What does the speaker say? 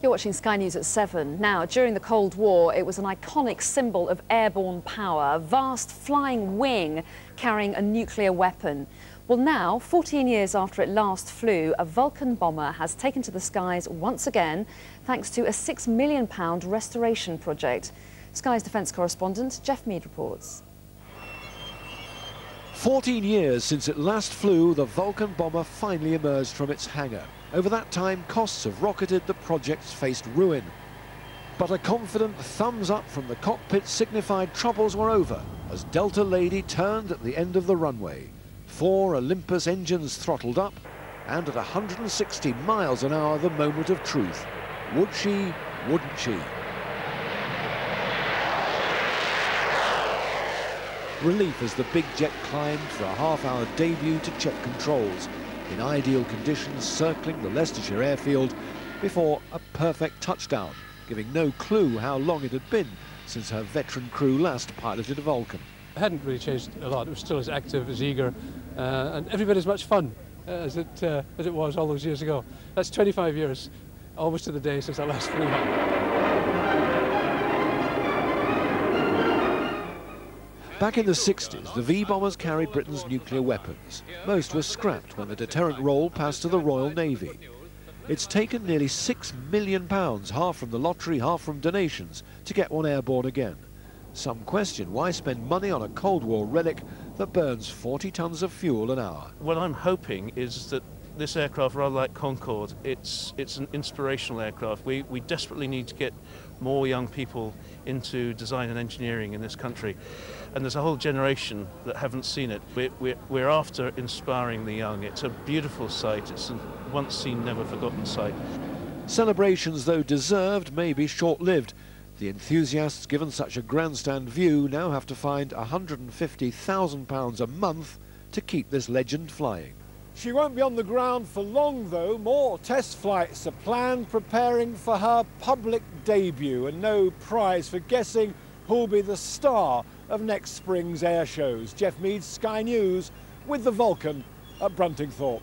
You're watching Sky News at 7. Now, during the Cold War, it was an iconic symbol of airborne power, a vast flying wing carrying a nuclear weapon. Well, now, 14 years after it last flew, a Vulcan bomber has taken to the skies once again, thanks to a £6 million restoration project. Sky's defence correspondent Jeff Mead reports. 14 years since it last flew, the Vulcan bomber finally emerged from its hangar. Over that time, costs have rocketed, the project's faced ruin. But a confident thumbs up from the cockpit signified troubles were over as Delta Lady turned at the end of the runway. 4 Olympus engines throttled up, and at 160 miles an hour, the moment of truth. Would she, wouldn't she? Relief as the big jet climbed for a half-hour debut to check controls, in ideal conditions circling the Leicestershire airfield before a perfect touchdown, giving no clue how long it had been since her veteran crew last piloted a Vulcan. It hadn't really changed a lot. It was still as active, as eager, and every bit as much fun as it was all those years ago. That's 25 years, almost to the day since I last flew. Back in the 60s, the V-bombers carried Britain's nuclear weapons. Most were scrapped when the deterrent role passed to the Royal Navy. It's taken nearly £6 million, half from the lottery, half from donations, to get one airborne again. Some question why spend money on a Cold War relic that burns 40 tons of fuel an hour. What I'm hoping is that this aircraft, rather like Concorde, it's an inspirational aircraft. We desperately need to get more young people into design and engineering in this country, and there's a whole generation that haven't seen it. We're after inspiring the young. It's a beautiful sight. It's a once seen, never forgotten sight. Celebrations, though deserved, may be short-lived. The enthusiasts given such a grandstand view now have to find £150,000 a month to keep this legend flying. She won't be on the ground for long, though. More test flights are planned, preparing for her public debut, and no prize for guessing who'll be the star of next spring's air shows. Jeff Mead, Sky News, with the Vulcan at Bruntingthorpe.